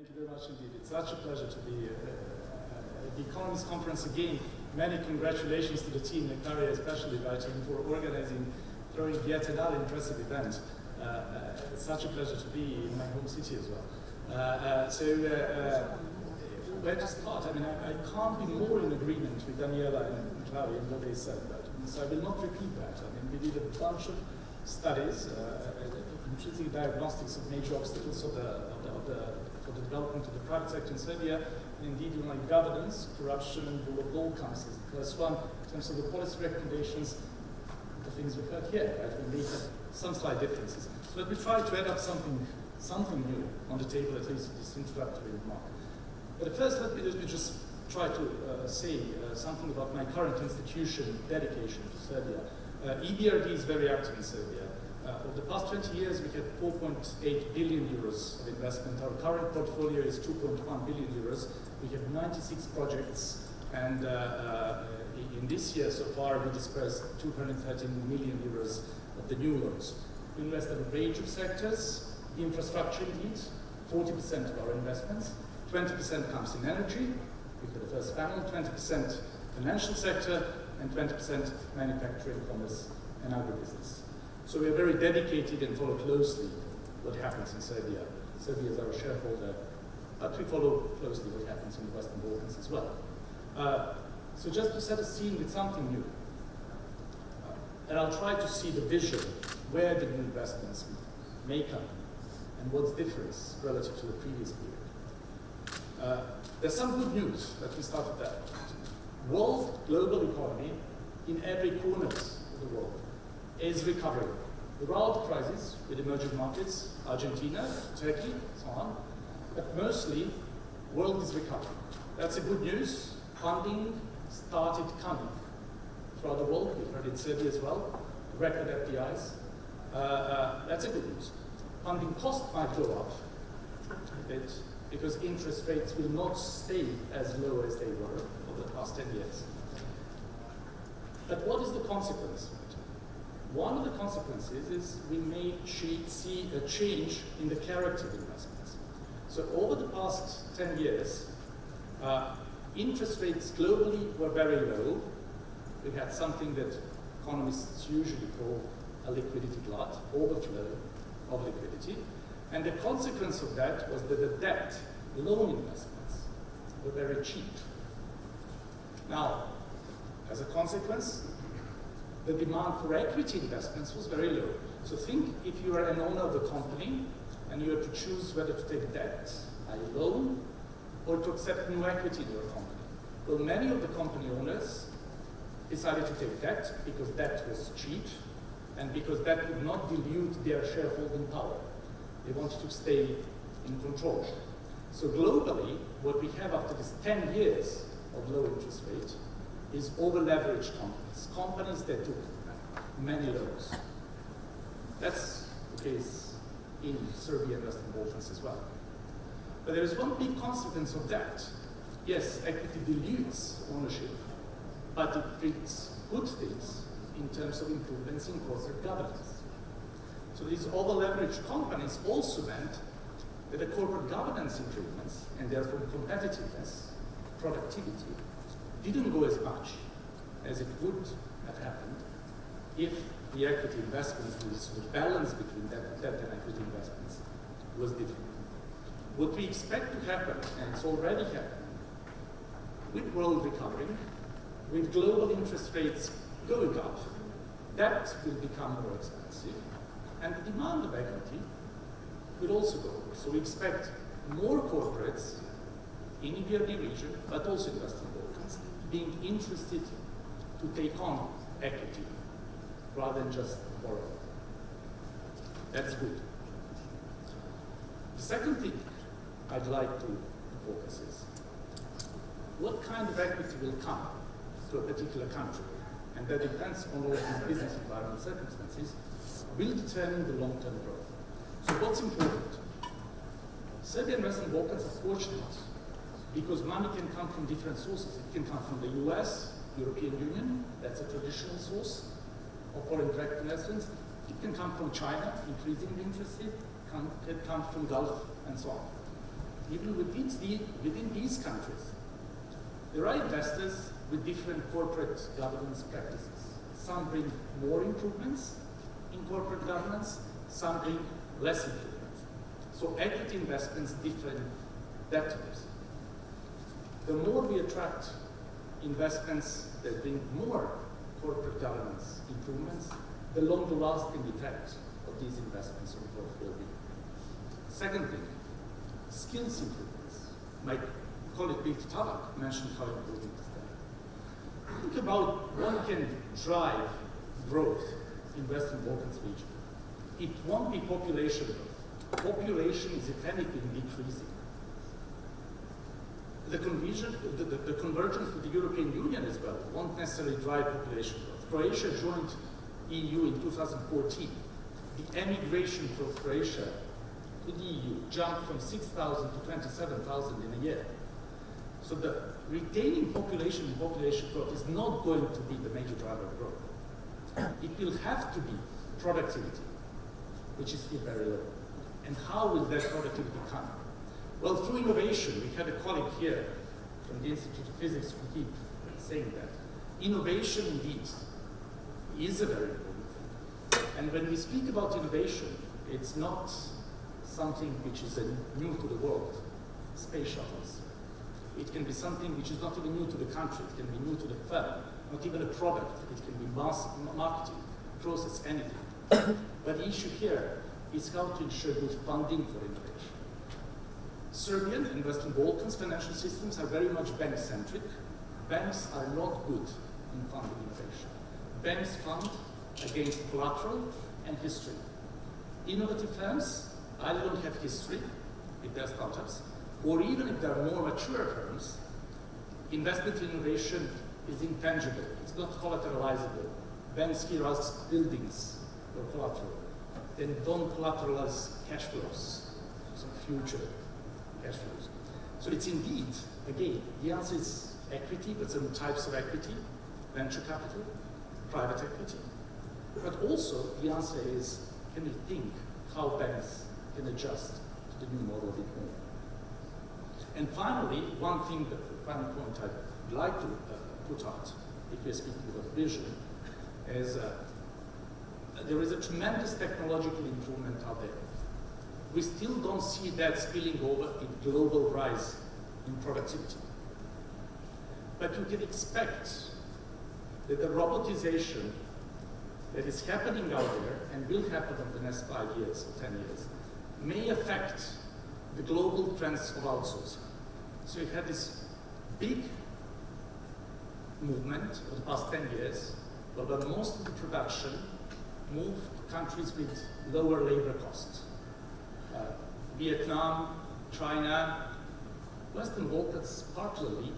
Thank you very much indeed. It's such a pleasure to be at the Economist conference again. Many congratulations to the team, Nectaria especially, for organizing, throwing yet another impressive event. It's such a pleasure to be in my home city as well. Where to start? I mean, I can't be more in agreement with Daniela and Claudia in what they said about it. So I will not repeat that. I mean, we did a bunch of studies, intrinsic diagnostics of major obstacles for the development of the private sector in Serbia, and indeed, governance, corruption, and rule of law comes as the first one. In terms of the policy recommendations, the things we've heard here, right? We may have some slight differences. So let me try to add up something new on the table, at least this introductory remark. But first, let me just try to say something about my current institution dedication to Serbia. EBRD is very active in Serbia. Over the past 20 years, we had 4.8 billion euros of investment. Our current portfolio is 2.1 billion euros. We have 96 projects, and in this year so far, we dispersed 213 million euros of the new loans. We invest in a range of sectors, infrastructure indeed, 40% of our investments, 20% comes in energy, with the first panel, 20% financial sector, and 20% manufacturing, commerce, and agribusiness. So we are very dedicated and follow closely what happens in Serbia. Serbia is our shareholder, but we follow closely what happens in the Western Balkans as well. So just to set a scene with something new, and I'll try to see the vision, where the new investments make up, and what's different relative to the previous period. There's some good news that we started there. World global economy in every corner of the world is recovering. Throughout the crisis with emerging markets, Argentina, Turkey, so on, but mostly world is recovering. That's a good news. Funding started coming throughout the world. We've heard in Serbia as well, record FDIs. That's a good news. Funding cost might go up a bit because interest rates will not stay as low as they were over the past 10 years. But what is the consequence? One of the consequences is we may see a change in the character of investments. So over the past 10 years, interest rates globally were very low. We had something that economists usually call a liquidity glut, overflow of liquidity. And the consequence of that was that the debt, loan investments, were very cheap. Now, as a consequence, the demand for equity investments was very low. So think if you are an owner of a company and you have to choose whether to take debt, a loan, or to accept new equity in your company. Well, many of the company owners decided to take debt because debt was cheap and because that would not dilute their shareholding power. They wanted to stay in control. So globally, what we have after this 10 years of low interest rate is over-leveraged companies that took many loans. That's the case in Serbia and Western Balkans as well. But there is one big consequence of that. Yes, equity dilutes ownership, but it brings good things in terms of improvements in corporate governance. So these over-leveraged companies also meant that the corporate governance improvements, and therefore competitiveness, productivity, didn't go as much as it would have happened if the equity investments, the balance between debt and equity investments, was different. What we expect to happen, and it's already happening, with world recovering, with global interest rates going up, that will become more expensive, and the demand of equity will also go up. So we expect more corporates in the EBRD region, but also in Western Balkans, being interested to take on equity rather than just borrow. That's good. The second thing I'd like to focus is what kind of equity will come to a particular country, and that depends on all these business environment circumstances, will determine the long-term growth. So what's important? Serbia and Western Balkans are fortunate because money can come from different sources. It can come from the US, European Union, that's a traditional source of foreign direct investments. It can come from China, increasingly interested, it can come from Gulf, and so on. even within these countries, there are investors with different corporate governance practices. Some bring more improvements in corporate governance, some bring less improvements. So equity investments differ in that terms. The more we attract investments that bring more corporate governance improvements, the longer lasting effect of these investments on growth will be. Second thing, skills improvements. My colleague Birgit Tabak mentioned how important is that. Think about what can drive growth in Western Balkans region. It won't be population growth. Population is, if anything, decreasing. The convergence with the European Union as well won't necessarily drive population growth. Croatia joined EU in 2014. The emigration from Croatia to the EU jumped from 6,000 to 27,000 in a year. So the retaining population and population growth is not going to be the major driver of growth. It will have to be productivity, which is still very low. And how will that productivity come? Well, through innovation. We had a colleague here from the Institute of Physics who keep saying that. Innovation, indeed, is a very important thing. And when we speak about innovation, it's not something which is new to the world. Space shuttles. It can be something which is not even new to the country. It can be new to the firm. Not even a product. It can be marketing, process, anything. But the issue here is how to ensure good funding for innovation. Serbian and Western Balkans financial systems are very much bank-centric. Banks are not good in funding innovation. Banks fund against collateral and history. Innovative firms either don't have history with their startups, or even if they are more mature firms, investment in innovation is intangible. It's not collateralizable. Banks here ask buildings for collateral. Then don't collateralize cash flows, some future cash flows. So it's indeed, again, the answer is equity, but some types of equity, venture capital, private equity. But also the answer is, can we think how banks can adjust to the new model a bit more? And finally, one thing, the final point I'd like to put out, if we're speaking about vision, is there is a tremendous technological improvement out there. We still don't see that spilling over in global rise in productivity. But you can expect that the robotization that is happening out there and will happen over the next 5 years or 10 years may affect the global trends of outsourcing. So you've had this big movement over the past 10 years, where most of the production moved to countries with lower labor costs. Vietnam, China, Western Balkans partially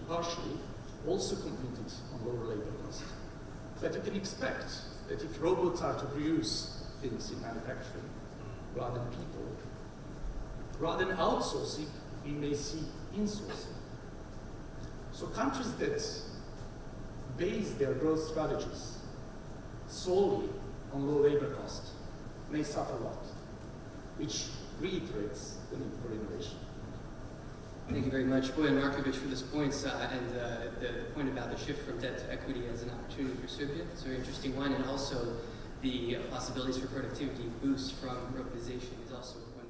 also competed on lower labor costs. But you can expect that if robots are to produce things in manufacturing rather than people, rather than outsourcing, we may see insourcing. So countries that base their growth strategies solely on low labor cost may suffer a lot, which reiterates the need for innovation. Thank you very much, Bojan Markovic, for those points and the point about the shift from debt to equity as an opportunity for Serbia. It's a very interesting one, and also the possibilities for productivity boost from robotization is also a point.